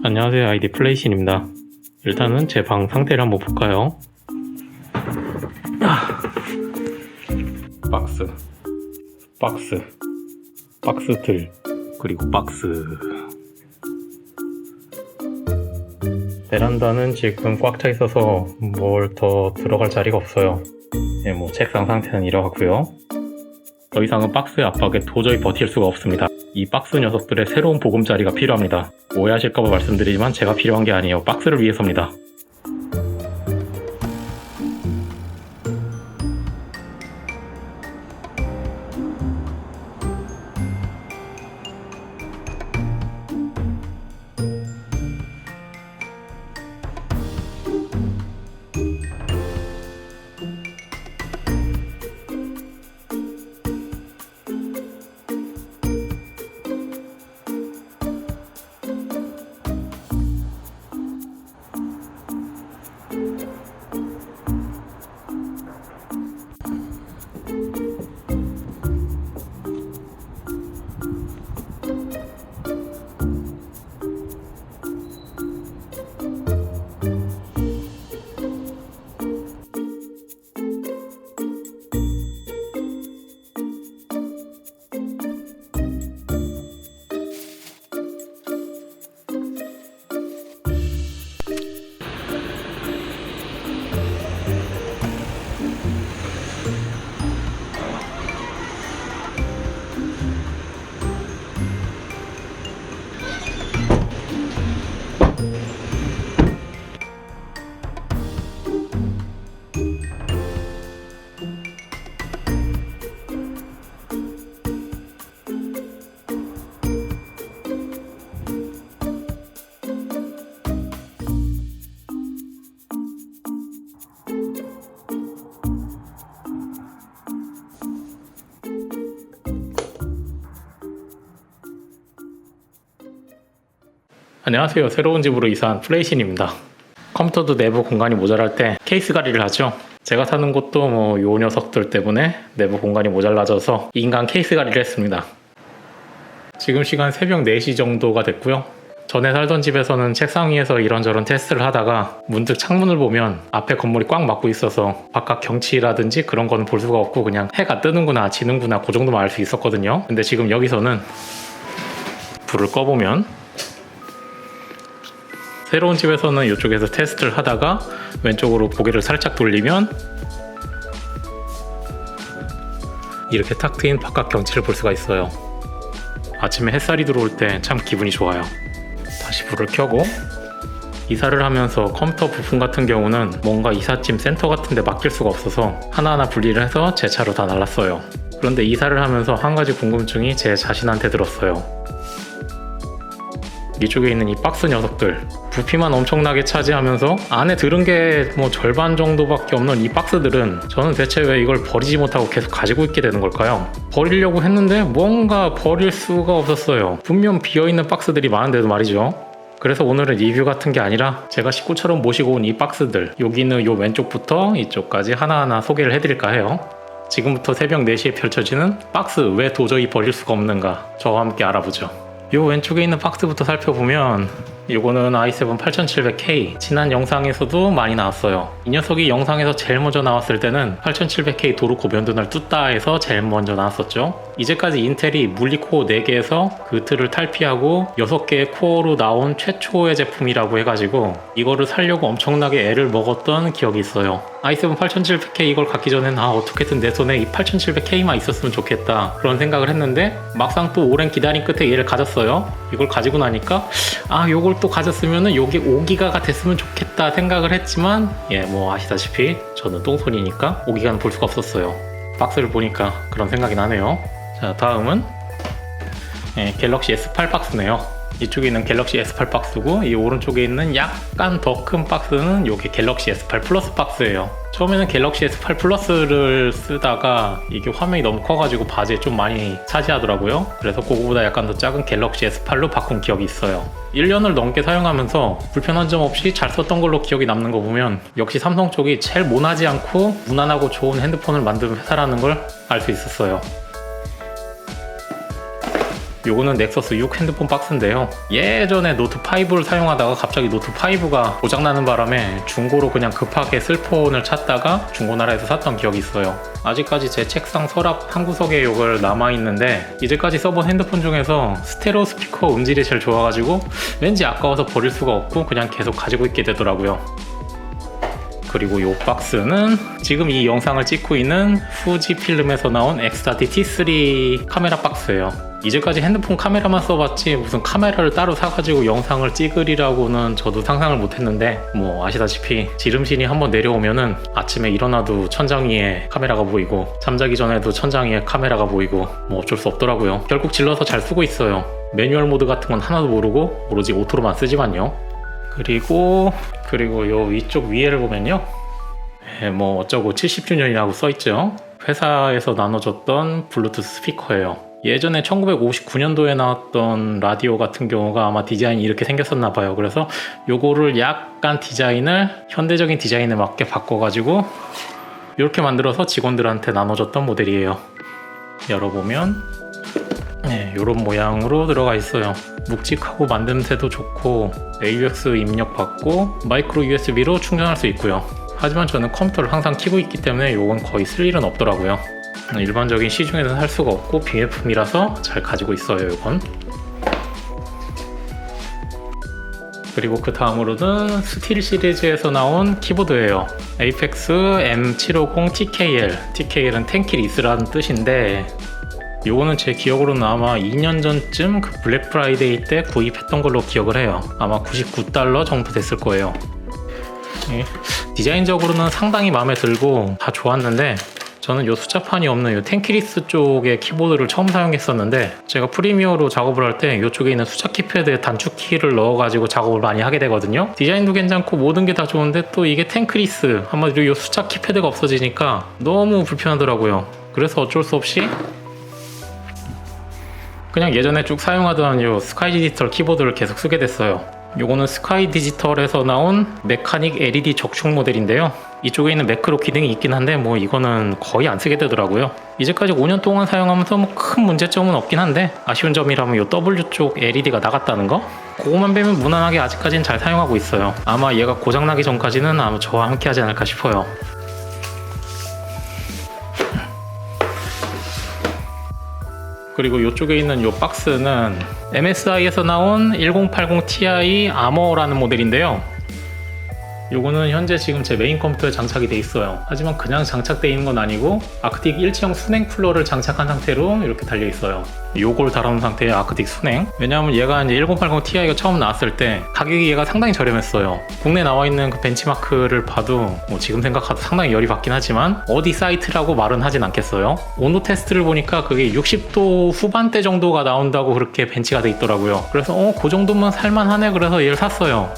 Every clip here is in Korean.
안녕하세요, 아이디 플레이신입니다. 일단은 제 방 상태를 한번 볼까요? 박스들, 그리고 박스. 베란다는 지금 꽉 차 있어서 뭘 더 들어갈 자리가 없어요. 책상 상태는 이러하고요. 더 이상은 박스의 압박에 도저히 버틸 수가 없습니다. 이 박스 녀석들의 새로운 보금자리가 필요합니다. 오해하실까봐 말씀드리지만 제가 필요한 게 아니에요. 박스를 위해서입니다. 안녕하세요. 새로운 집으로 이사한 플레이신입니다. 컴퓨터도 내부 공간이 모자랄 때 케이스 가리를 하죠. 제가 사는 곳도 요 녀석들 때문에 내부 공간이 모자라져서 인간 케이스 가리를 했습니다. 지금 시간 새벽 4시 정도가 됐고요. 전에 살던 집에서는 책상 위에서 이런저런 테스트를 하다가 문득 창문을 보면 앞에 건물이 꽉 막고 있어서 바깥 경치라든지 그런 거는 볼 수가 없고 그냥 해가 뜨는구나 지는구나 그 정도만 알 수 있었거든요. 근데 지금 여기서는 불을 꺼보면 새로운 집에서는 이쪽에서 테스트를 하다가 왼쪽으로 고개를 살짝 돌리면 이렇게 탁 트인 바깥 경치를 볼 수가 있어요. 아침에 햇살이 들어올 때 참 기분이 좋아요. 다시 불을 켜고 이사를 하면서 컴퓨터 부품 같은 경우는 뭔가 이삿짐 센터 같은 데 맡길 수가 없어서 하나하나 분리를 해서 제 차로 다 날랐어요. 그런데 이사를 하면서 한 가지 궁금증이 제 자신한테 들었어요. 이쪽에 있는 이 박스 녀석들 부피만 엄청나게 차지하면서 안에 들은 게 절반 정도밖에 없는 이 박스들은 저는 대체 왜 이걸 버리지 못하고 계속 가지고 있게 되는 걸까요? 버리려고 했는데 뭔가 버릴 수가 없었어요. 분명 비어있는 박스들이 많은데도 말이죠. 그래서 오늘은 리뷰 같은 게 아니라 제가 식구처럼 모시고 온 이 박스들, 여기 있는 요 왼쪽부터 이쪽까지 하나하나 소개를 해드릴까 해요. 지금부터 새벽 4시에 펼쳐지는 박스 왜 도저히 버릴 수가 없는가 저와 함께 알아보죠. 요 왼쪽에 있는 박스부터 살펴보면 요거는 i7 8700K 지난 영상에서도 많이 나왔어요. 이 녀석이 영상에서 제일 먼저 나왔을 때는 8700K 도르코 면도날 뚜따에서 제일 먼저 나왔었죠. 이제까지 인텔이 물리코어 4개에서 그 틀을 탈피하고 6개의 코어로 나온 최초의 제품이라고 해가지고 이거를 살려고 엄청나게 애를 먹었던 기억이 있어요. i7 8700K 이걸 갖기 전엔 어떻게든 내 손에 이 8700K만 있었으면 좋겠다 그런 생각을 했는데 막상 또 오랜 기다림 끝에 얘를 가졌어요. 이걸 가지고 나니까 요걸 또 가졌으면은 요게 5기가가 됐으면 좋겠다 생각을 했지만 아시다시피 저는 똥손이니까 5기가는 볼 수가 없었어요. 박스를 보니까 그런 생각이 나네요. 자, 다음은 갤럭시 S8 박스네요. 이쪽에 있는 갤럭시 S8 박스고 이 오른쪽에 있는 약간 더 큰 박스는 이게 갤럭시 S8 플러스 박스예요. 처음에는 갤럭시 S8 플러스를 쓰다가 이게 화면이 너무 커가지고 바지에 좀 많이 차지하더라고요. 그래서 그거보다 약간 더 작은 갤럭시 S8로 바꾼 기억이 있어요. 1년을 넘게 사용하면서 불편한 점 없이 잘 썼던 걸로 기억이 남는 거 보면 역시 삼성 쪽이 제일 모나지 않고 무난하고 좋은 핸드폰을 만드는 회사라는 걸 알 수 있었어요. 요거는 넥서스 6 핸드폰 박스인데요. 예전에 노트5를 사용하다가 갑자기 노트5가 고장나는 바람에 중고로 그냥 급하게 쓸 폰을 찾다가 중고나라에서 샀던 기억이 있어요. 아직까지 제 책상 서랍 한 구석에 요걸 남아있는데 이제까지 써본 핸드폰 중에서 스테레오 스피커 음질이 제일 좋아가지고 왠지 아까워서 버릴 수가 없고 그냥 계속 가지고 있게 되더라고요. 그리고 이 박스는 지금 이 영상을 찍고 있는 후지필름에서 나온 X-D T3 카메라 박스예요. 이제까지 핸드폰 카메라만 써봤지 무슨 카메라를 따로 사가지고 영상을 찍으리라고는 저도 상상을 못했는데 뭐 아시다시피 지름신이 한번 내려오면은 아침에 일어나도 천장 위에 카메라가 보이고 잠자기 전에도 천장 위에 카메라가 보이고 뭐 어쩔 수 없더라고요. 결국 질러서 잘 쓰고 있어요. 매뉴얼 모드 같은 건 하나도 모르고 오로지 오토로만 쓰지만요. 그리고 요 위쪽 위에를 보면요, 뭐 어쩌고 70주년이라고 써있죠. 회사에서 나눠줬던 블루투스 스피커예요. 예전에 1959년도에 나왔던 라디오 같은 경우가 아마 디자인이 이렇게 생겼었나 봐요. 그래서 요거를 약간 디자인을 현대적인 디자인에 맞게 바꿔가지고 이렇게 만들어서 직원들한테 나눠줬던 모델이에요. 열어보면 이런 모양으로 들어가 있어요. 묵직하고 만듦새도 좋고 AUX 입력 받고 마이크로 USB로 충전할 수 있고요. 하지만 저는 컴퓨터를 항상 켜고 있기 때문에 이건 거의 쓸 일은 없더라고요. 일반적인 시중에서는 살 수가 없고 비매품이라서 잘 가지고 있어요. 이건. 그리고 그 다음으로는 스틸 시리즈에서 나온 키보드예요. 에이펙스 M750 TKL. TKL은 텐키리스라는 뜻인데 요거는 제 기억으로는 아마 2년 전쯤 그 블랙 프라이데이 때 구입했던 걸로 기억을 해요. 아마 $99 정도 됐을 거예요. 디자인적으로는 상당히 마음에 들고 다 좋았는데 저는 요 숫자판이 없는 요 텐키리스 쪽의 키보드를 처음 사용했었는데 제가 프리미어로 작업을 할 때 이쪽에 있는 숫자 키패드에 단축키를 넣어가지고 작업을 많이 하게 되거든요. 디자인도 괜찮고 모든 게 다 좋은데 또 이게 텐키리스 한마디로 요 숫자 키패드가 없어지니까 너무 불편하더라고요. 그래서 어쩔 수 없이 그냥 예전에 쭉 사용하던 요 스카이 디지털 키보드를 계속 쓰게 됐어요. 요거는 스카이 디지털에서 나온 메카닉 LED 적축 모델인데요. 이쪽에 있는 매크로 기능이 있긴 한데 뭐 이거는 거의 안 쓰게 되더라고요. 이제까지 5년 동안 사용하면서 뭐 큰 문제점은 없긴 한데 아쉬운 점이라면 요 W 쪽 LED가 나갔다는 거? 그거만 빼면 무난하게 아직까지는 잘 사용하고 있어요. 아마 얘가 고장나기 전까지는 아마 저와 함께 하지 않을까 싶어요. 그리고 이쪽에 있는 이 박스는 MSI에서 나온 1080 Ti 아머라는 모델인데요. 요거는 현재 지금 제 메인 컴퓨터에 장착이 돼 있어요. 하지만 그냥 장착되어 있는 건 아니고 아크틱 일체형 순행 쿨러를 장착한 상태로 이렇게 달려 있어요. 요걸 달아놓은 상태의 아크틱 순행. 왜냐하면 얘가 이제 1080 Ti가 처음 나왔을 때 가격이 얘가 상당히 저렴했어요. 국내에 나와 있는 그 벤치마크를 봐도 뭐 지금 생각해도 상당히 열이 받긴 하지만 어디 사이트라고 말은 하진 않겠어요. 온도 테스트를 보니까 그게 60도 후반대 정도가 나온다고 그렇게 벤치가 돼 있더라고요. 그래서 그 정도면 살만하네 그래서 얘를 샀어요.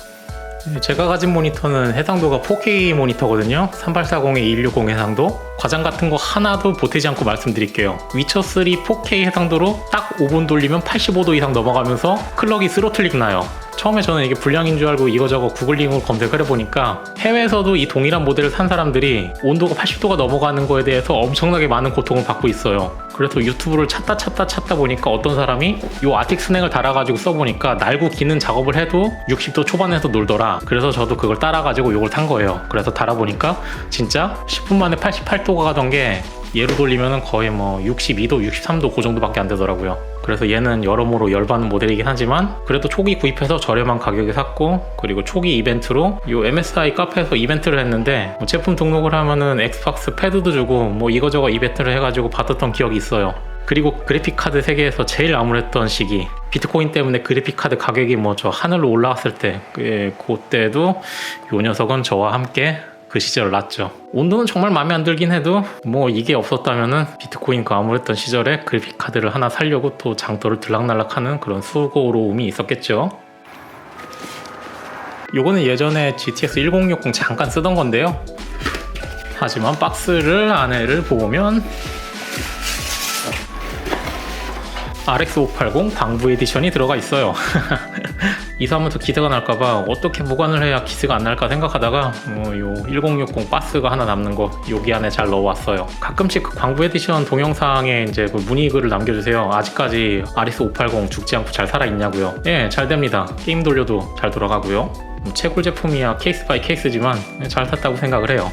제가 가진 모니터는 해상도가 4K 모니터거든요. 3840에 2160 해상도. 과장 같은 거 하나도 보태지 않고 말씀드릴게요. 위쳐3 4K 해상도로 딱 5분 돌리면 85도 이상 넘어가면서 클럭이 스로틀링 나요. 처음에 저는 이게 불량인 줄 알고 이거저거 구글링으로 검색을 해보니까 해외에서도 이 동일한 모델을 산 사람들이 온도가 80도가 넘어가는 거에 대해서 엄청나게 많은 고통을 받고 있어요. 그래서 유튜브를 찾다 보니까 어떤 사람이 이 아틱 순행을 달아가지고 써보니까 날고 기는 작업을 해도 60도 초반에서 놀더라. 그래서 저도 그걸 따라가지고 이걸 탄 거예요. 그래서 달아보니까 진짜 10분 만에 88도가 가던 게 얘로 돌리면 거의 뭐 62도, 63도 그 정도밖에 안 되더라고요. 그래서 얘는 여러모로 열받는 모델이긴 하지만 그래도 초기 구입해서 저렴한 가격에 샀고, 그리고 초기 이벤트로 이 MSI 카페에서 이벤트를 했는데 뭐 제품 등록을 하면은 엑스박스 패드도 주고 뭐 이거저거 이벤트를 해가지고 받았던 기억이 있어요. 그리고 그래픽카드 세계에서 제일 암울했던 시기, 비트코인 때문에 그래픽카드 가격이 뭐 저 하늘로 올라갔을 때, 그때도 이 녀석은 저와 함께 그 시절을 났죠. 온도는 정말 마음에 안 들긴 해도 뭐 이게 없었다면은 비트코인 그 암울했던 시절에 그래픽카드를 하나 사려고 또 장터를 들락날락하는 그런 수고로움이 있었겠죠. 요거는 예전에 GTX 1060 잠깐 쓰던 건데요. 하지만 박스를 안에를 보면 RX 580 방부 에디션이 들어가 있어요. 이사하면서 기스가 날까봐 어떻게 보관을 해야 기스가 안 날까 생각하다가 요 1060 박스가 하나 남는 거 여기 안에 잘 넣어왔어요. 가끔씩 그 광부 에디션 동영상에 이제 그 문의 글을 남겨주세요. 아직까지 아리스 580 죽지 않고 잘 살아있냐고요. 예, 잘 됩니다. 게임 돌려도 잘 돌아가고요. 채굴 제품이야 케이스 바이 케이스지만 잘 샀다고 생각을 해요.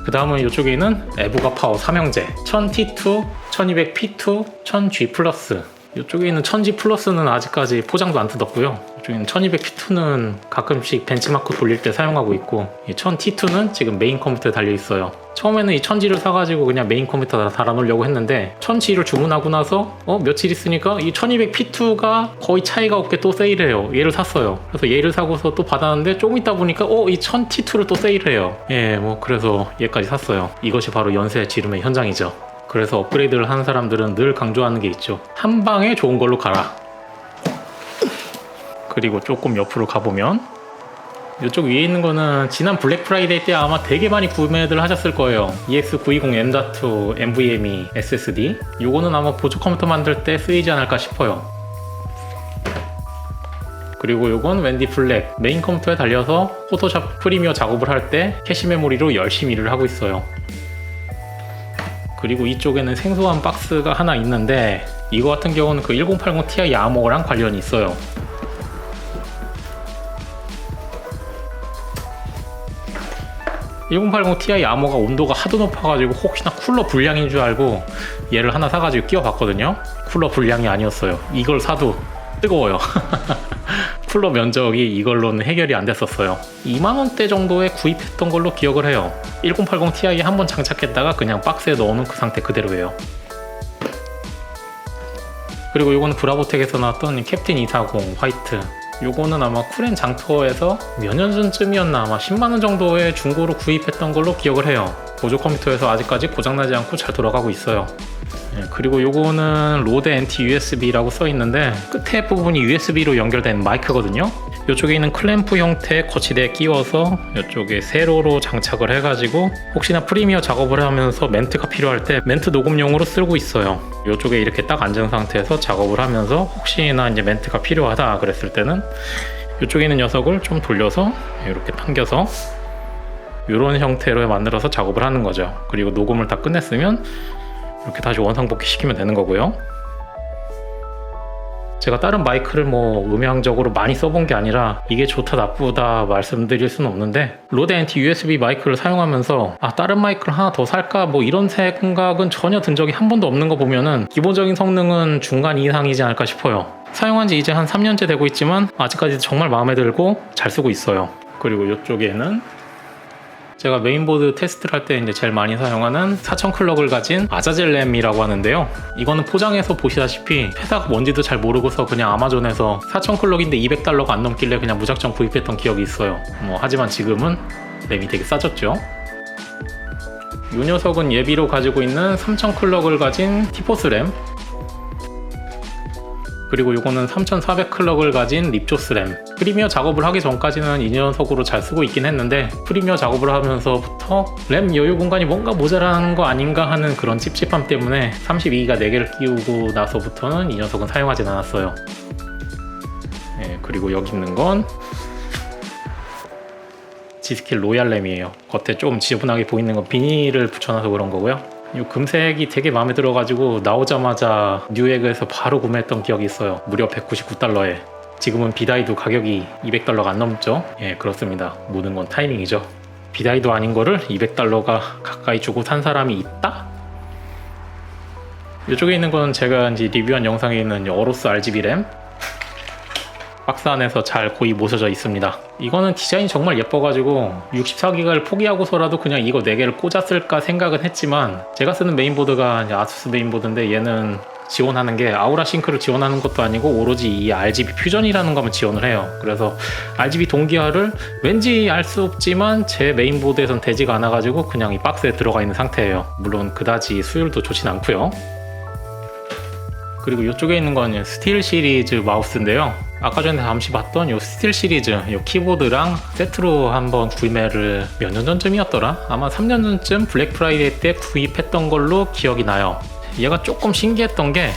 그 다음은 이쪽에 있는 에브가 파워 삼형제 1000T2, 1200P2, 1000G 플러스. 이쪽에 있는 1000G 플러스는 아직까지 포장도 안 뜯었고요. 이쪽에 있는 1200P2는 가끔씩 벤치마크 돌릴 때 사용하고 있고, 이 1000T2는 지금 메인 컴퓨터에 달려 있어요. 처음에는 이 1000G를 사가지고 그냥 메인 컴퓨터에 달아놓으려고 했는데 1000G를 주문하고 나서 며칠 있으니까 이 1200P2가 거의 차이가 없게 또 세일해요. 얘를 샀어요. 그래서 얘를 사고서 또 받았는데 조금 있다 보니까 이 1000T2를 또 세일해요. 예, 그래서 얘까지 샀어요. 이것이 바로 연쇄 지름의 현장이죠. 그래서 업그레이드를 하는 사람들은 늘 강조하는 게 있죠. 한 방에 좋은 걸로 가라. 그리고 조금 옆으로 가보면 이쪽 위에 있는 거는 지난 블랙 프라이데이 때 아마 되게 많이 구매들 하셨을 거예요. EX920 M.2 NVMe SSD. 요거는 아마 보조 컴퓨터 만들 때 쓰이지 않을까 싶어요. 그리고 요건 웬디 블랙 메인 컴퓨터에 달려서 포토샵 프리미어 작업을 할 때 캐시 메모리로 열심히 일을 하고 있어요. 그리고 이쪽에는 생소한 박스가 하나 있는데 이거 같은 경우는 그 1080 Ti 아머랑 관련이 있어요. (1080 Ti) 아머가 온도가 하도 높아가지고 혹시나 쿨러 불량인 줄 알고 얘를 하나 사가지고 끼워봤거든요. 쿨러 불량이 아니었어요. 이걸 사도 뜨거워요. 쿨러 면적이 이걸로는 해결이 안 됐었어요. 2만원대 정도에 구입했던 걸로 기억을 해요. 1080 Ti에 한번 장착했다가 그냥 박스에 넣어놓은 그 상태 그대로예요. 그리고 요거는 브라보텍에서 나왔던 캡틴 240 화이트. 요거는 아마 쿠렌 장터에서 몇 년 전쯤이었나 아마 10만원 정도에 중고로 구입했던 걸로 기억을 해요. 보조 컴퓨터에서 아직까지 고장나지 않고 잘 돌아가고 있어요. 그리고 요거는 로데 NT USB라고 써있는데 끝에 부분이 USB로 연결된 마이크거든요. 이쪽에 있는 클램프 형태의 거치대에 끼워서 이쪽에 세로로 장착을 해가지고 혹시나 프리미어 작업을 하면서 멘트가 필요할 때 멘트 녹음용으로 쓰고 있어요. 이쪽에 이렇게 딱 앉은 상태에서 작업을 하면서 혹시나 이제 멘트가 필요하다 그랬을 때는 이쪽에 있는 녀석을 좀 돌려서 이렇게 당겨서 이런 형태로 만들어서 작업을 하는 거죠. 그리고 녹음을 다 끝냈으면 이렇게 다시 원상복귀 시키면 되는 거고요. 제가 다른 마이크를 음향적으로 많이 써본 게 아니라 이게 좋다 나쁘다 말씀드릴 수는 없는데 로데 NT USB 마이크를 사용하면서 다른 마이크를 하나 더 살까 이런 생각은 전혀 든 적이 한 번도 없는 거 보면은 기본적인 성능은 중간 이상이지 않을까 싶어요. 사용한 지 이제 한 3년째 되고 있지만 아직까지 정말 마음에 들고 잘 쓰고 있어요. 그리고 이쪽에는 제가 메인보드 테스트를 할 때 이제 제일 많이 사용하는 4000 클럭을 가진 아자젤 램이라고 하는데요. 이거는 포장해서 보시다시피 회사가 뭔지도 잘 모르고서 그냥 아마존에서 4000 클럭인데 $200가 안 넘길래 그냥 무작정 구입했던 기억이 있어요. 하지만 지금은 램이 되게 싸졌죠. 이 녀석은 예비로 가지고 있는 3000 클럭을 가진 티포스 램. 그리고 이거는 3400 클럭을 가진 립조스 램. 프리미어 작업을 하기 전까지는 이 녀석으로 잘 쓰고 있긴 했는데 프리미어 작업을 하면서부터 램 여유 공간이 뭔가 모자란 거 아닌가 하는 그런 찝찝함 때문에 32기가 4개를 끼우고 나서부터는 이 녀석은 사용하진 않았어요. 그리고 여기 있는 건 G스킬 로얄 램이에요. 겉에 좀 지저분하게 보이는 건 비닐을 붙여놔서 그런 거고요. 이 금색이 되게 마음에 들어가지고 나오자마자 뉴에그에서 바로 구매했던 기억이 있어요. 무려 $199에. 지금은 비다이도 가격이 $200가 안 넘죠. 그렇습니다. 모든 건 타이밍이죠. 비다이도 아닌 거를 $200가 가까이 주고 산 사람이 있다? 이쪽에 있는 건 제가 이제 리뷰한 영상에 있는 어로스 RGB 램. 박스 안에서 잘 고이 모서져 있습니다. 이거는 디자인이 정말 예뻐가지고 64기가를 포기하고서라도 그냥 이거 4개를 꽂았을까 생각은 했지만 제가 쓰는 메인보드가 이제 아수스 메인보드인데 얘는 지원하는 게 아우라 싱크를 지원하는 것도 아니고 오로지 이 RGB 퓨전이라는 것만 지원을 해요. 그래서 RGB 동기화를 왠지 알 수 없지만 제 메인보드에선 되지가 않아가지고 그냥 이 박스에 들어가 있는 상태예요. 물론 그다지 수율도 좋진 않고요. 그리고 이쪽에 있는 건 스틸 시리즈 마우스인데요. 아까 전에 잠시 봤던 이 스틸 시리즈 이 키보드랑 세트로 한번 구매를 몇 년 전쯤이었더라? 아마 3년 전쯤 블랙 프라이데이 때 구입했던 걸로 기억이 나요. 얘가 조금 신기했던 게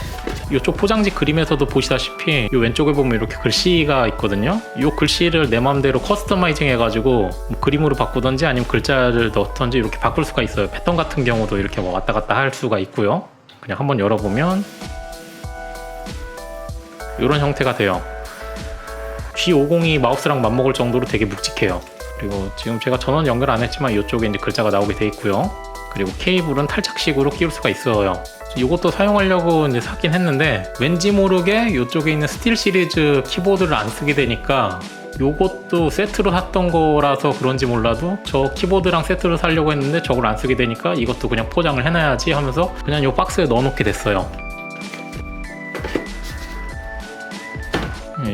이쪽 포장지 그림에서도 보시다시피 이 왼쪽에 보면 이렇게 글씨가 있거든요. 이 글씨를 내 맘대로 커스터마이징 해가지고 뭐 그림으로 바꾸던지 아니면 글자를 넣던지 이렇게 바꿀 수가 있어요. 패턴 같은 경우도 이렇게 뭐 왔다 갔다 할 수가 있고요. 그냥 한번 열어보면 이런 형태가 돼요. G502 마우스랑 맞먹을 정도로 되게 묵직해요. 그리고 지금 제가 전원 연결 안 했지만 이쪽에 이제 글자가 나오게 돼 있고요. 그리고 케이블은 탈착식으로 끼울 수가 있어요. 이것도 사용하려고 이제 사긴 했는데 왠지 모르게 이쪽에 있는 스틸 시리즈 키보드를 안 쓰게 되니까 요것도 세트로 샀던 거라서 그런지 몰라도 저 키보드랑 세트로 사려고 했는데 저걸 안 쓰게 되니까 이것도 그냥 포장을 해놔야지 하면서 그냥 요 박스에 넣어놓게 됐어요.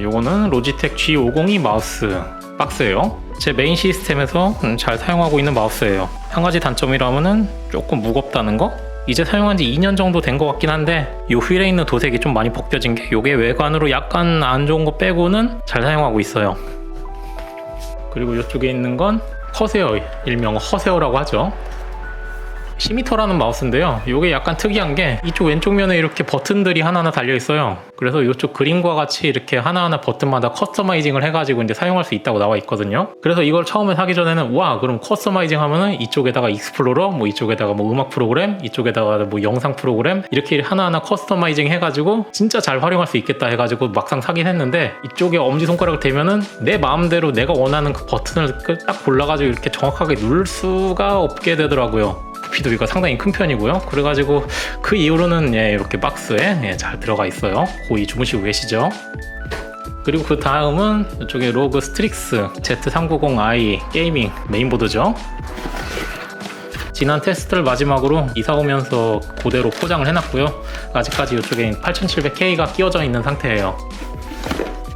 요거는 로지텍 G502 마우스 박스예요. 제 메인 시스템에서 잘 사용하고 있는 마우스예요. 한 가지 단점이라면은 조금 무겁다는 거? 이제 사용한 지 2년 정도 된 것 같긴 한데 이 휠에 있는 도색이 좀 많이 벗겨진 게 요게 외관으로 약간 안 좋은 거 빼고는 잘 사용하고 있어요. 그리고 이쪽에 있는 건 커세어, 일명 허세어라고 하죠. 시미터라는 마우스인데요. 이게 약간 특이한 게 이쪽 왼쪽 면에 이렇게 버튼들이 하나하나 달려 있어요. 그래서 이쪽 그림과 같이 이렇게 하나하나 버튼마다 커스터마이징을 해가지고 이제 사용할 수 있다고 나와 있거든요. 그래서 이걸 처음에 사기 전에는 와 그럼 커스터마이징 하면은 이쪽에다가 익스플로러, 뭐 이쪽에다가 뭐 음악 프로그램, 이쪽에다가 뭐 영상 프로그램 이렇게 하나하나 커스터마이징 해가지고 진짜 잘 활용할 수 있겠다 해가지고 막상 사긴 했는데 이쪽에 엄지손가락을 대면은 내 마음대로 내가 원하는 그 버튼을 딱 골라가지고 이렇게 정확하게 누를 수가 없게 되더라고요. 부피도 이거 상당히 큰 편이고요. 그래가지고 그 이후로는 이렇게 박스에 잘 들어가 있어요. 고이 주무시고 계시죠. 그리고 그 다음은 이쪽에 로그 스트릭스 Z390i 게이밍 메인보드죠. 지난 테스트를 마지막으로 이사 오면서 그대로 포장을 해놨고요. 아직까지 이쪽에 8700K가 끼워져 있는 상태예요.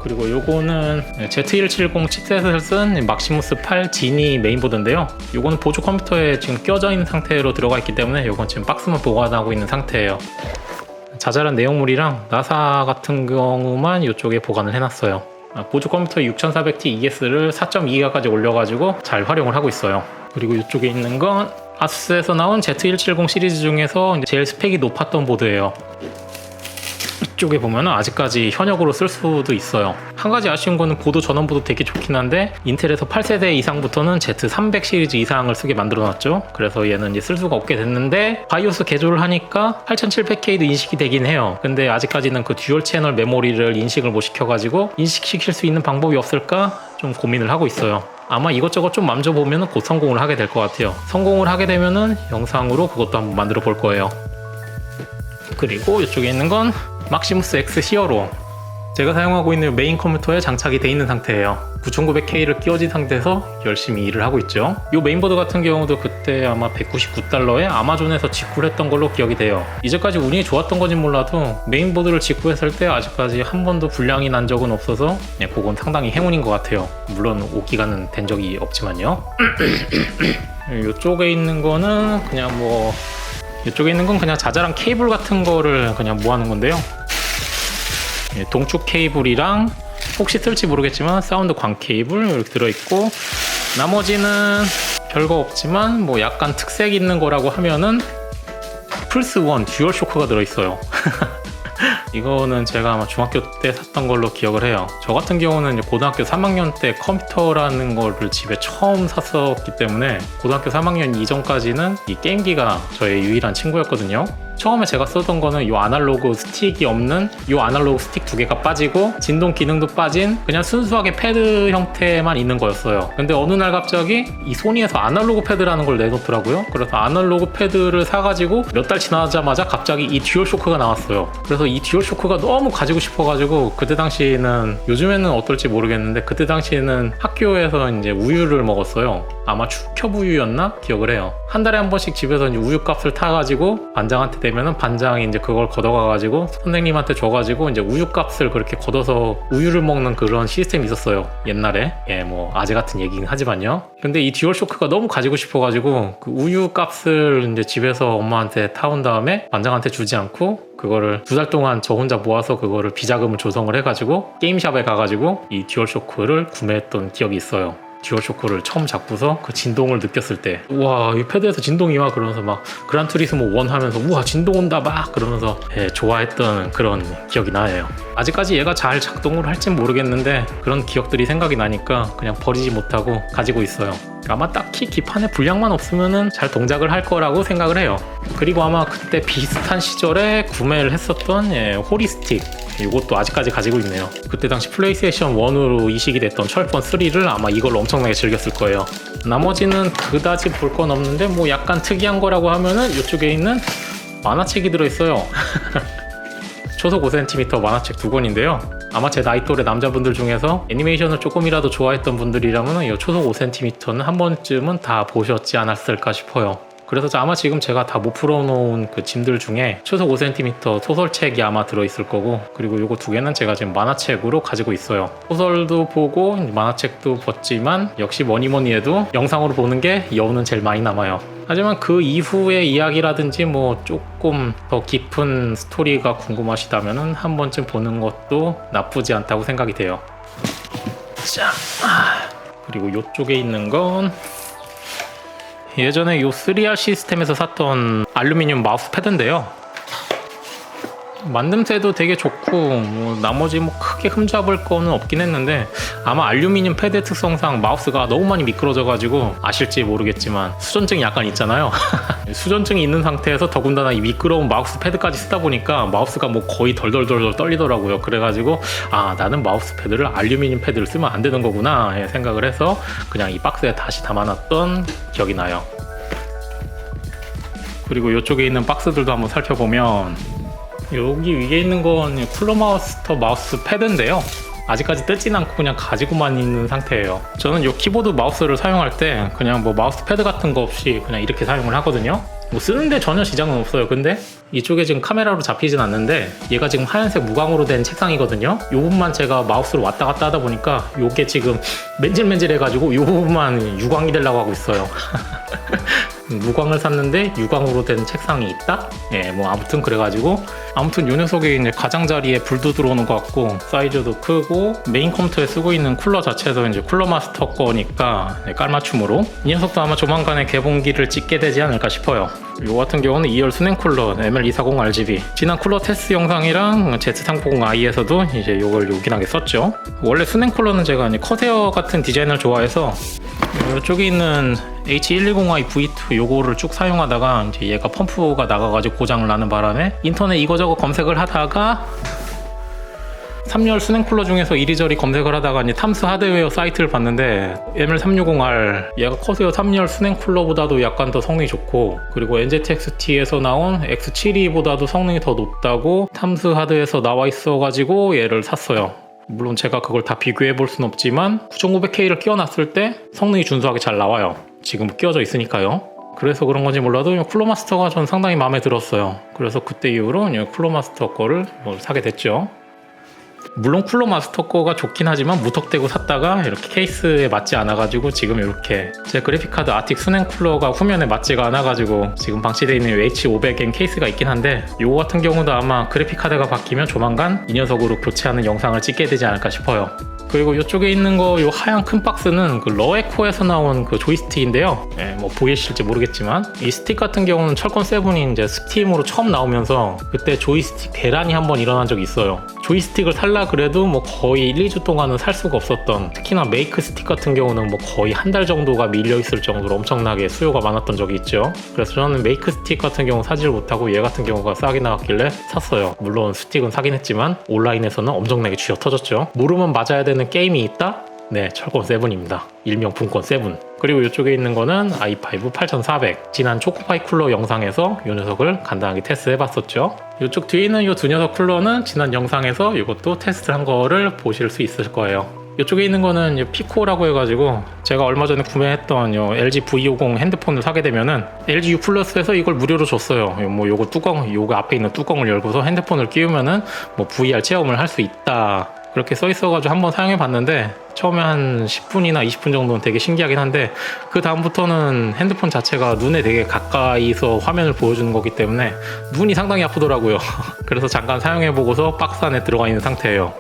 그리고 요거는 Z170 칩셋을 쓴 막시무스 8 지니 메인보드인데요. 요거는 보조 컴퓨터에 지금 껴져 있는 상태로 들어가 있기 때문에 요건 지금 박스만 보관하고 있는 상태예요. 자잘한 내용물이랑 나사 같은 경우만 이쪽에 보관을 해놨어요. 보조 컴퓨터 6400T ES를 4.2기가까지 올려가지고 잘 활용을 하고 있어요. 그리고 이쪽에 있는 건 아수스에서 나온 Z170 시리즈 중에서 제일 스펙이 높았던 보드예요. 이쪽에 보면 아직까지 현역으로 쓸 수도 있어요. 한 가지 아쉬운 거는 보드 전원부도 되게 좋긴 한데 인텔에서 8세대 이상부터는 Z300 시리즈 이상을 쓰게 만들어놨죠. 그래서 얘는 이제 쓸 수가 없게 됐는데 바이오스 개조를 하니까 8700K도 인식이 되긴 해요. 근데 아직까지는 그 듀얼 채널 메모리를 인식을 못 시켜가지고 인식시킬 수 있는 방법이 없을까 좀 고민을 하고 있어요. 아마 이것저것 좀 만져보면 곧 성공을 하게 될 것 같아요. 성공을 하게 되면은 영상으로 그것도 한번 만들어 볼 거예요. 그리고 이쪽에 있는 건 막시무스 X 히어로, 제가 사용하고 있는 메인 컴퓨터에 장착이 돼 있는 상태예요. 9900K를 끼워진 상태에서 열심히 일을 하고 있죠. 이 메인보드 같은 경우도 그때 아마 199달러에 아마존에서 직구를 했던 걸로 기억이 돼요. 이제까지 운이 좋았던 건지 몰라도 메인보드를 직구했을 때 아직까지 한 번도 불량이 난 적은 없어서 그건 상당히 행운인 것 같아요. 물론 5기가는 된 적이 없지만요. 이쪽에 있는 거는 그냥 이쪽에 있는 건 그냥 자잘한 케이블 같은 거를 그냥 모아놓은 건데요. 동축 케이블이랑 혹시 쓸지 모르겠지만 사운드 광 케이블 이렇게 들어있고, 나머지는 별거 없지만 약간 특색 있는 거라고 하면은 플스1 듀얼 쇼크가 들어있어요. 이거는 제가 아마 중학교 때 샀던 걸로 기억을 해요. 저 같은 경우는 고등학교 3학년 때 컴퓨터라는 거를 집에 처음 샀었기 때문에 고등학교 3학년 이전까지는 이 게임기가 저의 유일한 친구였거든요. 처음에 제가 쓰던 거는 이 아날로그 스틱이 없는 이 아날로그 스틱 두 개가 빠지고 진동 기능도 빠진 그냥 순수하게 패드 형태만 있는 거였어요. 근데 어느 날 갑자기 이 소니에서 아날로그 패드라는 걸 내놓더라고요. 그래서 아날로그 패드를 사가지고 몇 달 지나자마자 갑자기 이 듀얼 쇼크가 나왔어요. 그래서 이 듀얼 쇼크가 너무 가지고 싶어가지고 그때 당시에는, 요즘에는 어떨지 모르겠는데 그때 당시에는 학교에서 이제 우유를 먹었어요. 아마 축협 우유였나 기억을 해요. 한 달에 한 번씩 집에서 이제 우유 값을 타가지고 반장한테 되면은 반장이 이제 그걸 걷어가가지고 선생님한테 줘가지고 이제 우유 값을 그렇게 걷어서 우유를 먹는 그런 시스템이 있었어요, 옛날에. 아재 같은 얘기긴 하지만요. 근데 이 듀얼 쇼크가 너무 가지고 싶어가지고 그 우유 값을 이제 집에서 엄마한테 타온 다음에 반장한테 주지 않고 그거를 2달 동안 저 혼자 모아서 그거를 비자금을 조성을 해가지고 게임샵에 가가지고 이 듀얼 쇼크를 구매했던 기억이 있어요. 듀얼쇼크를 처음 잡고서 그 진동을 느꼈을 때 우와 이 패드에서 진동이 와 그러면서 막 그란투리스모 1 하면서 우와 진동 온다 막 그러면서 좋아했던 그런 기억이 나요. 아직까지 얘가 잘 작동을 할진 모르겠는데 그런 기억들이 생각이 나니까 그냥 버리지 못하고 가지고 있어요. 아마 딱히 기판에 불량만 없으면 잘 동작을 할 거라고 생각을 해요. 그리고 아마 그때 비슷한 시절에 구매를 했었던 호리스틱 이것도 아직까지 가지고 있네요. 그때 당시 플레이스테이션 1으로 이식이 됐던 철권 3를 아마 이걸로 엄청나게 즐겼을 거예요. 나머지는 그다지 볼 건 없는데 뭐 약간 특이한 거라고 하면은 이쪽에 있는 만화책이 들어있어요. 초속 5cm 만화책 2권인데요. 아마 제 나이 또래 남자분들 중에서 애니메이션을 조금이라도 좋아했던 분들이라면 이 초속 5cm는 한 번쯤은 다 보셨지 않았을까 싶어요. 그래서 아마 지금 제가 다 못 풀어놓은 그 짐들 중에 초속 5cm 소설책이 아마 들어있을 거고, 그리고 요거 두 개는 제가 지금 만화책으로 가지고 있어요. 소설도 보고 만화책도 봤지만 역시 뭐니뭐니 해도 영상으로 보는 게 여우는 제일 많이 남아요. 하지만 그 이후의 이야기라든지 뭐 조금 더 깊은 스토리가 궁금하시다면 한 번쯤 보는 것도 나쁘지 않다고 생각이 돼요. 자, 그리고 이쪽에 있는 건 예전에 요 3R 시스템에서 샀던 알루미늄 마우스 패드인데요. 만듦새도 되게 좋고 뭐 나머지 뭐 크게 흠잡을 거는 없긴 했는데, 아마 알루미늄 패드 특성상 마우스가 너무 많이 미끄러져 가지고 아실지 모르겠지만 수전증이 약간 있잖아요. 수전증이 있는 상태에서 더군다나 이 미끄러운 마우스 패드까지 쓰다 보니까 마우스가 뭐 거의 덜덜덜 떨리더라고요. 그래가지고 나는 마우스 패드를 알루미늄 패드를 쓰면 안 되는 거구나 생각을 해서 그냥 이 박스에 다시 담아놨던 기억이 나요. 그리고 이쪽에 있는 박스들도 한번 살펴보면 여기 위에 있는 건 쿨러마스터 마우스 패드인데요. 아직까지 뜯진 않고 그냥 가지고만 있는 상태예요. 저는 이 키보드 마우스를 사용할 때 그냥 뭐 마우스 패드 같은 거 없이 그냥 이렇게 사용을 하거든요. 뭐 쓰는데 전혀 지장은 없어요. 근데 이쪽에 지금 카메라로 잡히진 않는데 얘가 지금 하얀색 무광으로 된 책상이거든요. 이 부분만 제가 마우스로 왔다 갔다 하다 보니까 이게 지금 맨질맨질해가지고 이 부분만 유광이 되려고 하고 있어요. 무광을 샀는데 유광으로 된 책상이 있다? 뭐 아무튼 그래가지고 아무튼 이 녀석이 이제 가장자리에 불도 들어오는 것 같고 사이즈도 크고 메인 컴퓨터에 쓰고 있는 쿨러 자체도 이제 쿨러 마스터 거니까 깔맞춤으로 이 녀석도 아마 조만간에 개봉기를 찍게 되지 않을까 싶어요. 요 같은 경우는 2열 수냉 쿨러 ML240RGB 지난 쿨러 테스트 영상이랑 Z390i에서도 이제 요걸 요긴하게 썼죠. 원래 수냉 쿨러는 제가 이제 커세어 같은 디자인을 좋아해서 이쪽에 있는 H110i V2 요거를 쭉 사용하다가 이제 얘가 펌프가 나가가지고 고장을 나는 바람에 인터넷 이거저거 검색을 하다가 3열 수냉 쿨러 중에서 이리저리 검색을 하다가 이제 탐스 하드웨어 사이트를 봤는데 ML360R 얘가 커세어 3열 수냉 쿨러보다도 약간 더 성능이 좋고, 그리고 NZXT에서 나온 X72보다도 성능이 더 높다고 탐스 하드에서 나와 있어가지고 얘를 샀어요. 물론 제가 그걸 다 비교해 볼 순 없지만 9900K를 끼워놨을 때 성능이 준수하게 잘 나와요. 지금 끼워져 있으니까요. 그래서 그런 건지 몰라도 쿨러마스터가 전 상당히 마음에 들었어요. 그래서 그때 이후로 쿨러마스터 거를 사게 됐죠. 물론 쿨러마스터 거가 좋긴 하지만 무턱대고 샀다가 이렇게 케이스에 맞지 않아가지고 지금 이렇게 제 그래픽카드 아틱 수냉 쿨러가 후면에 맞지가 않아가지고 지금 방치되어 있는 H500N 케이스가 있긴 한데, 요거 같은 경우도 아마 그래픽카드가 바뀌면 조만간 이 녀석으로 교체하는 영상을 찍게 되지 않을까 싶어요. 그리고 이쪽에 있는 거 요 하얀 큰 박스는 그 러에코에서 나온 그 조이스틱인데요. 뭐 보이실지 모르겠지만 이 스틱 같은 경우는 철권 7이 이제 스팀으로 처음 나오면서 그때 조이스틱 대란이 한번 일어난 적이 있어요. 조이스틱을 살라 그래도 뭐 거의 1, 2주 동안은 살 수가 없었던, 특히나 메이크 스틱 같은 경우는 뭐 거의 한 달 정도가 밀려 있을 정도로 엄청나게 수요가 많았던 적이 있죠. 그래서 저는 메이크 스틱 같은 경우 사지를 못하고 얘 같은 경우가 싸게 나왔길래 샀어요. 물론 스틱은 사긴 했지만 온라인에서는 엄청나게 쥐어 터졌죠. 모르면 맞아야 되는 게임이 있다? 네, 철권 7입니다. 일명 분권 7. 그리고 이쪽에 있는 거는 i5 8400. 지난 초코파이 쿨러 영상에서 이 녀석을 간단하게 테스트 해봤었죠. 이쪽 뒤에 있는 이 두 녀석 쿨러는 지난 영상에서 이것도 테스트를 한 거를 보실 수 있을 거예요. 이쪽에 있는 거는 피코라고 해가지고 제가 얼마 전에 구매했던 LG V50 핸드폰을 사게 되면은 LG U 플러스에서 이걸 무료로 줬어요. 뭐 요거 뚜껑, 요거 앞에 있는 뚜껑을 열고서 핸드폰을 끼우면은 뭐 VR 체험을 할 수 있다. 그렇게 써 있어가지고 한번 사용해 봤는데 처음에 한 10분이나 20분 정도는 되게 신기하긴 한데 그 다음부터는 핸드폰 자체가 눈에 되게 가까이서 화면을 보여주는 거기 때문에 눈이 상당히 아프더라고요. 그래서 잠깐 사용해 보고서 박스 안에 들어가 있는 상태예요.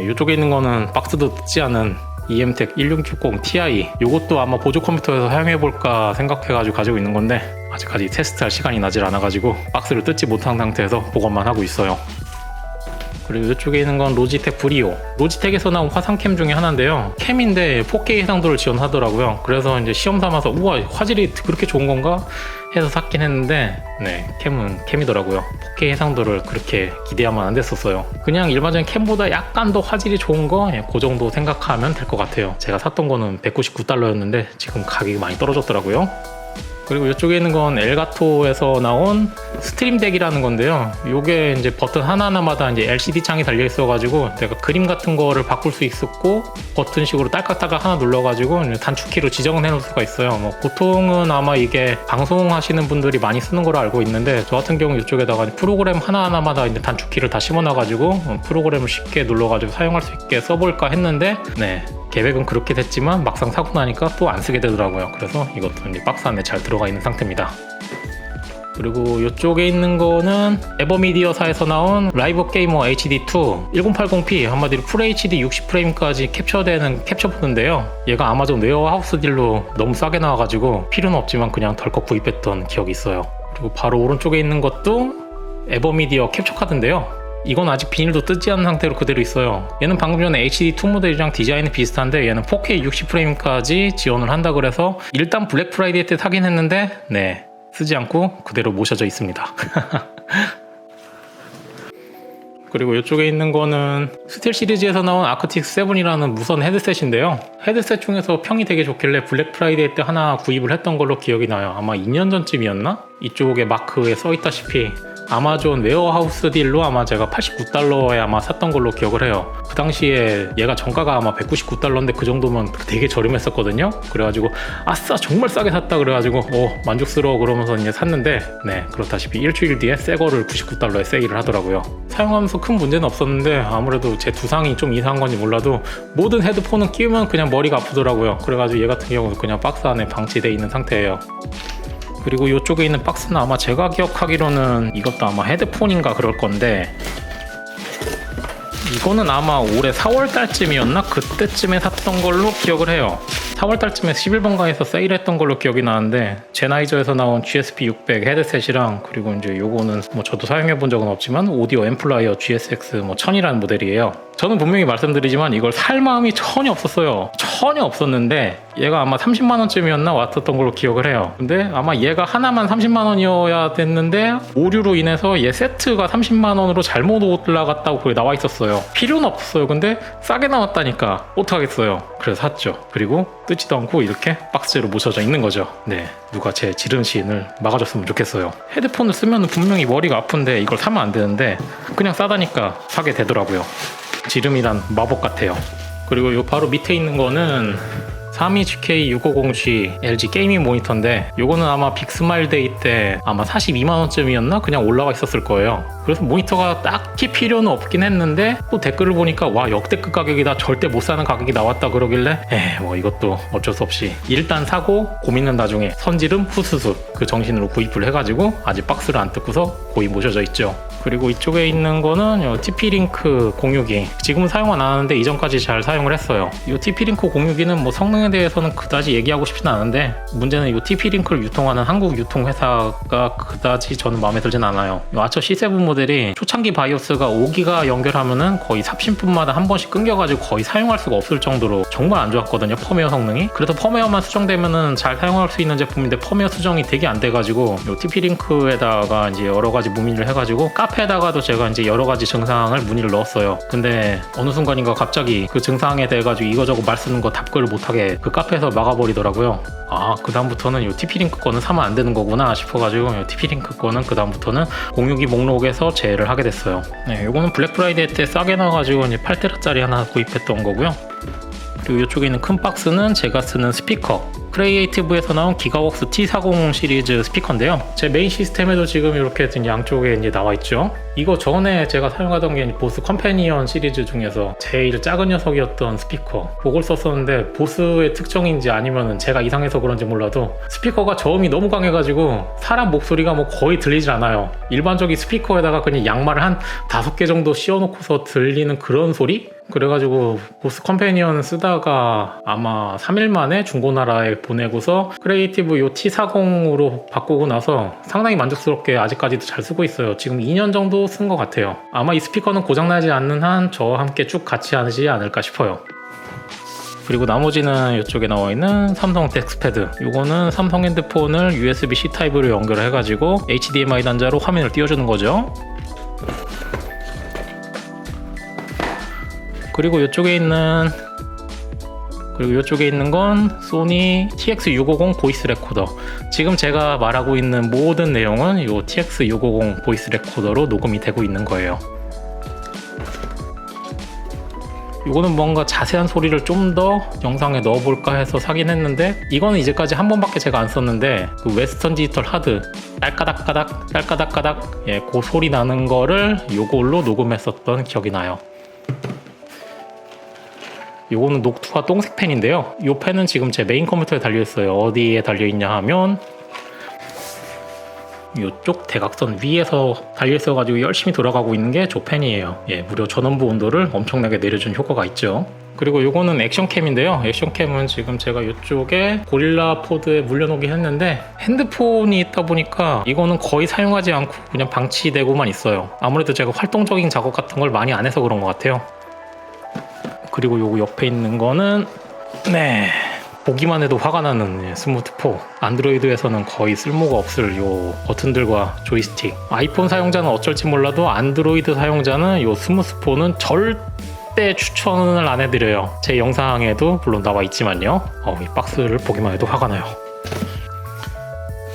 이쪽에 있는 거는 박스도 뜯지 않은 EMTEC 1660 Ti. 이것도 아마 보조 컴퓨터에서 사용해볼까 생각해가지고 가지고 있는 건데 아직까지 테스트할 시간이 나질 않아가지고 박스를 뜯지 못한 상태에서 보관만 하고 있어요. 그리고 이쪽에 있는 건 로지텍 브리오. 로지텍에서 나온 화상캠 중에 하나인데요. 캠인데 4K 해상도를 지원하더라고요. 그래서 이제 시험 삼아서 우와 화질이 그렇게 좋은 건가 해서 샀긴 했는데 네, 캠은 캠이더라고요. 4K 해상도를 그렇게 기대하면 안 됐었어요. 그냥 일반적인 캠보다 약간 더 화질이 좋은 거 그 정도 생각하면 될 것 같아요. 제가 샀던 거는 199달러였는데 지금 가격이 많이 떨어졌더라고요. 그리고 이쪽에 있는 건 엘가토에서 나온 스트림덱이라는 건데요. 이게 이제 버튼 하나하나마다 이제 LCD 창이 달려 있어가지고 내가 그림 같은 거를 바꿀 수 있었고 버튼식으로 딸깍딸깍 하나 눌러가지고 단축키로 지정을 해놓을 수가 있어요. 뭐 보통은 아마 이게 방송하시는 분들이 많이 쓰는 걸로 알고 있는데 저 같은 경우 이쪽에다가 프로그램 하나하나마다 이제 단축키를 다 심어놔가지고 프로그램을 쉽게 눌러가지고 사용할 수 있게 써볼까 했는데 네. 계획은 그렇게 됐지만 막상 사고 나니까 또 안 쓰게 되더라고요. 그래서 이것도 이제 박스 안에 잘 들어가 있는 상태입니다. 그리고 이쪽에 있는 거는 에버미디어사에서 나온 라이브 게이머 HD2 1080p 한마디로 FHD 60프레임까지 캡처되는 캡처보드인데요. 얘가 아마존 웨어하우스 딜로 너무 싸게 나와가지고 필요는 없지만 그냥 덜컥 구입했던 기억이 있어요. 그리고 바로 오른쪽에 있는 것도 에버미디어 캡처 카드인데요. 이건 아직 비닐도 뜯지 않은 상태로 그대로 있어요. 얘는 방금 전에 HD2 모델이랑 디자인이 비슷한데 얘는 4K 60프레임까지 지원을 한다 그래서 일단 블랙 프라이데이 때 사긴 했는데 네 쓰지 않고 그대로 모셔져 있습니다. 그리고 이쪽에 있는 거는 스틸 시리즈에서 나온 아크틱스 7이라는 무선 헤드셋인데요. 헤드셋 중에서 평이 되게 좋길래 블랙 프라이데이 때 하나 구입을 했던 걸로 기억이 나요. 아마 2년 전쯤이었나? 이쪽에 마크에 써있다시피 아마존 웨어하우스 딜로 아마 제가 89달러에 아마 샀던 걸로 기억을 해요. 그 당시에 얘가 정가가 아마 199달러인데 그 정도면 되게 저렴했었거든요. 그래가지고 아싸 정말 싸게 샀다 그래가지고 만족스러워 그러면서 이제 샀는데 네 그렇다시피 일주일 뒤에 새 거를 99달러에 세일을 하더라고요. 사용하면서 큰 문제는 없었는데 아무래도 제 두상이 좀 이상한 건지 몰라도 모든 헤드폰은 끼우면 그냥 머리가 아프더라고요. 그래가지고 얘 같은 경우는 그냥 박스 안에 방치되어 있는 상태예요. 그리고 이쪽에 있는 박스는 아마 제가 기억하기로는 이것도 아마 헤드폰인가 그럴 건데 이거는 아마 올해 4월 달쯤이었나? 그때쯤에 샀던 걸로 기억을 해요. 4월 달쯤에 11번가에서 세일했던 걸로 기억이 나는데 제나이저에서 나온 GSP 600 헤드셋이랑 그리고 이제 요거는 뭐 저도 사용해 본 적은 없지만 오디오 앰플라이어 GSX 뭐 1000이라는 모델이에요. 저는 분명히 말씀드리지만 이걸 살 마음이 전혀 없었어요. 전혀 없었는데 얘가 아마 30만원쯤이었나 왔었던 걸로 기억을 해요. 근데 아마 얘가 하나만 30만원이어야 됐는데 오류로 인해서 얘 세트가 30만원으로 잘못 올라갔다고 거기 나와 있었어요. 필요는 없었어요. 근데 싸게 나왔다니까 어떡하겠어요. 그래서 샀죠. 그리고 뜯지도 않고 이렇게 박스로 모셔져 있는 거죠. 네, 누가 제 지름신을 막아줬으면 좋겠어요. 헤드폰을 쓰면 분명히 머리가 아픈데 이걸 사면 안 되는데 그냥 싸다니까 사게 되더라고요. 지름이란 마법 같아요. 그리고 요 바로 밑에 있는 거는 32GK650G LG 게이밍 모니터인데 요거는 아마 빅스마일 데이 때 아마 42만원쯤이었나? 그냥 올라와 있었을 거예요. 그래서 모니터가 딱히 필요는 없긴 했는데 또 댓글을 보니까 와 역대급 가격이다 절대 못 사는 가격이 나왔다 그러길래 뭐 이것도 어쩔 수 없이 일단 사고 고민은 나중에 선지름 후수수 그 정신으로 구입을 해가지고 아직 박스를 안 뜯고서 거의 모셔져 있죠. 그리고 이쪽에 있는 거는 TP-Link 공유기. 지금은 사용 안 하는데 이전까지 잘 사용을 했어요. 이 TP-Link 공유기는 뭐 성능에 대해서는 그다지 얘기하고 싶진 않은데 문제는 이 TP-Link를 유통하는 한국 유통회사가 그다지 저는 마음에 들진 않아요. 이 아처 C7 모델이 초창기 바이오스가 5기가 연결하면은 거의 삽신품마다 한 번씩 끊겨가지고 거의 사용할 수가 없을 정도로 정말 안 좋았거든요. 펌웨어 성능이. 그래서 펌웨어만 수정되면은 잘 사용할 수 있는 제품인데 펌웨어 수정이 되게 안 돼가지고 이 TP-Link에다가 이제 여러 가지 문의를 해가지고 카페에다가도 제가 이제 여러 가지 증상을 문의를 넣었어요. 근데 어느 순간인가 갑자기 그 증상에 대해 가지고 이거저거 말 쓰는 거 답글을 못하게 그 카페에서 막아버리더라고요. 그 다음부터는 이 TP-Link 거는 사면 안 되는 거구나 싶어가지고 이 TP-Link 거는 그 다음부터는 공유기 목록에서 제외를 하게 됐어요. 네, 요거는 블랙 프라이데이 때 싸게 나와가지고 이제 8테라짜리 하나 구입했던 거고요. 그리고 이쪽에 있는 큰 박스는 제가 쓰는 스피커 크리에이티브에서 나온 기가웍스 T40 시리즈 스피커인데요. 제 메인 시스템에도 지금 이렇게 양쪽에 이제 나와 있죠. 이거 전에 제가 사용하던 게 보스 컴패니언 시리즈 중에서 제일 작은 녀석이었던 스피커, 그걸 썼었는데 보스의 특성인지 아니면 제가 이상해서 그런지 몰라도 스피커가 저음이 너무 강해가지고 사람 목소리가 뭐 거의 들리질 않아요. 일반적인 스피커에다가 그냥 양말을 한 5개 정도 씌워놓고서 들리는 그런 소리? 그래가지고 보스 컴패니언 쓰다가 아마 3일 만에 중고나라에 보내고서 크리에이티브 요 T40으로 바꾸고 나서 상당히 만족스럽게 아직까지도 잘 쓰고 있어요. 지금 2년 정도 쓴 것 같아요. 아마 이 스피커는 고장나지 않는 한 저와 함께 쭉 같이 하지 않을까 싶어요. 그리고 나머지는 이쪽에 나와 있는 삼성 덱스패드. 이거는 삼성 핸드폰을 USB-C 타입으로 연결해가지고 HDMI 단자로 화면을 띄워주는 거죠. 그리고 이쪽에 있는 건 소니 TX650 보이스 레코더. 지금 제가 말하고 있는 모든 내용은 이 TX650 보이스 레코더로 녹음이 되고 있는 거예요. 이거는 뭔가 자세한 소리를 좀 더 영상에 넣어볼까 해서 사긴 했는데, 이거는 이제까지 한 번밖에 제가 안 썼는데 그 웨스턴 디지털 하드 딸까닥까닥 그 소리 나는 거를 이걸로 녹음했었던 기억이 나요. 요거는 녹투아 똥색 펜인데요. 이 펜은 지금 제 메인 컴퓨터에 달려있어요. 어디에 달려있냐 하면 이쪽 대각선 위에서 달려있어가지고 열심히 돌아가고 있는 게 저 펜이에요. 무려 전원부 온도를 엄청나게 내려준 효과가 있죠. 그리고 요거는 액션캠인데요. 액션캠은 지금 제가 이쪽에 고릴라 포드에 물려놓긴 했는데 핸드폰이 있다 보니까 이거는 거의 사용하지 않고 그냥 방치되고만 있어요. 아무래도 제가 활동적인 작업 같은 걸 많이 안 해서 그런 것 같아요. 그리고 요거 옆에 있는 거는 보기만 해도 화가 나는 스무트4. 안드로이드에서는 거의 쓸모가 없을 요 버튼들과 조이스틱. 아이폰 사용자는 어쩔지 몰라도 안드로이드 사용자는 요 스무트4는 절대 추천을 안 해드려요. 제 영상에도 물론 나와 있지만요. 이 박스를 보기만 해도 화가 나요.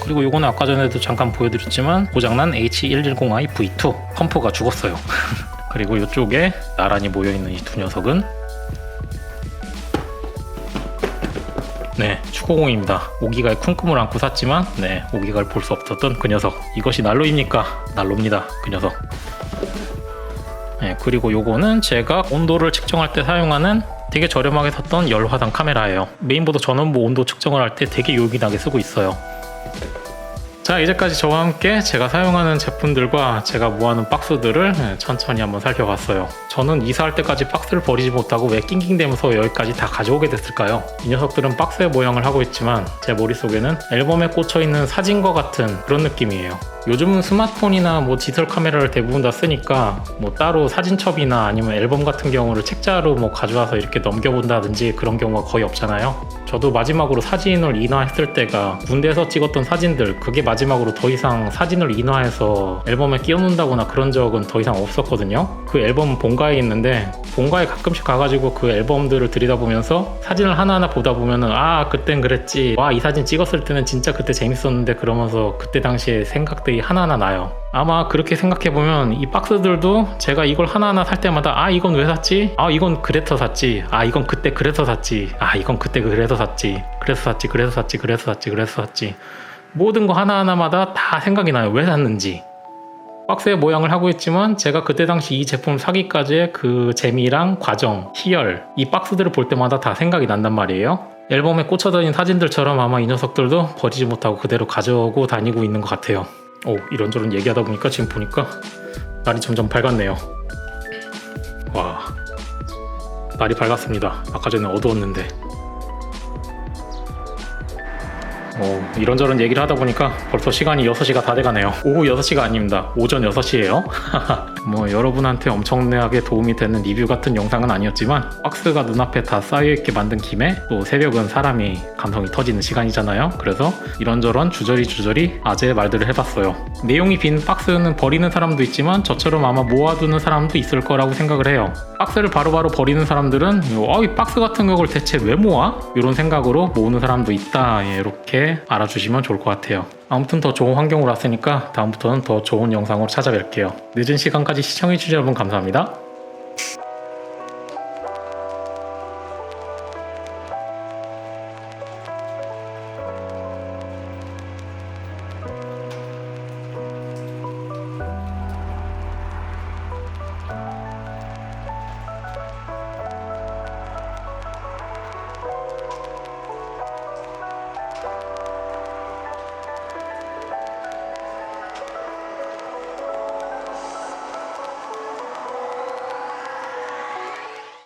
그리고 요거는 아까 전에도 잠깐 보여드렸지만 고장난 H110i V2 펌프가 죽었어요. 그리고 이쪽에 나란히 모여있는 이 두 녀석은 추고공입니다. 오기가의 쿵꿈을 안고 샀지만 오기가를 볼 수 없었던 그 녀석. 이것이 난로입니까? 난로입니다. 그 녀석. 그리고 요거는 제가 온도를 측정할 때 사용하는 되게 저렴하게 샀던 열화상 카메라예요. 메인보드 전원부 온도 측정을 할 때 되게 요긴하게 쓰고 있어요. 자, 이제까지 저와 함께 제가 사용하는 제품들과 제가 모아놓은 박스들을 천천히 한번 살펴봤어요. 저는 이사할 때까지 박스를 버리지 못하고 왜 낑낑대면서 여기까지 다 가져오게 됐을까요? 이 녀석들은 박스의 모양을 하고 있지만 제 머릿속에는 앨범에 꽂혀있는 사진과 같은 그런 느낌이에요. 요즘은 스마트폰이나 디지털 카메라를 대부분 다 쓰니까 따로 사진첩이나 아니면 앨범 같은 경우를 책자로 가져와서 이렇게 넘겨본다든지 그런 경우가 거의 없잖아요. 저도 마지막으로 사진을 인화했을 때가 군대에서 찍었던 사진들, 그게 마지막으로 더 이상 사진을 인화해서 앨범에 끼워 놓는다거나 그런 적은 더 이상 없었거든요. 그 앨범은 본가에 있는데 본가에 가끔씩 가가지고 그 앨범들을 들여다보면서 사진을 하나하나 보다 보면은 그땐 그랬지, 이 사진 찍었을 때는 진짜 그때 재밌었는데, 그러면서 그때 당시에 생각들이 하나하나 나요. 아마 그렇게 생각해보면 이 박스들도 제가 이걸 하나하나 살 때마다 이건 왜 샀지? 이건 그래서 샀지. 이건 그때 그래서 샀지. 이건 그때 그래서 샀지. 그래서 샀지. 모든 거 하나하나마다 다 생각이 나요. 왜 샀는지. 박스의 모양을 하고 있지만 제가 그때 당시 이 제품을 사기까지의 그 재미랑 과정, 희열, 이 박스들을 볼 때마다 다 생각이 난단 말이에요. 앨범에 꽂혀다닌 사진들처럼 아마 이 녀석들도 버리지 못하고 그대로 가져오고 다니고 있는 것 같아요. 이런저런 얘기하다 보니까 지금 보니까 날이 점점 밝았네요. 와, 날이 밝았습니다. 아까 전에 어두웠는데. 이런저런 얘기를 하다 보니까 벌써 시간이 6시가 다 돼가네요. 오후 6시가 아닙니다. 오전 6시예요. 여러분한테 엄청나게 도움이 되는 리뷰 같은 영상은 아니었지만 박스가 눈앞에 다 쌓여있게 만든 김에 또 새벽은 사람이 감성이 터지는 시간이잖아요. 그래서 이런저런 주저리 아재의 말들을 해봤어요. 내용이 빈 박스는 버리는 사람도 있지만 저처럼 아마 모아두는 사람도 있을 거라고 생각을 해요. 박스를 바로바로 버리는 사람들은 이 박스 같은 걸 대체 왜 모아? 이런 생각으로 모으는 사람도 있다. 이렇게 알아주시면 좋을 것 같아요. 아무튼 더 좋은 환경으로 왔으니까 다음부터는 더 좋은 영상으로 찾아뵐게요. 늦은 시간까지 시청해주신 여러분 감사합니다.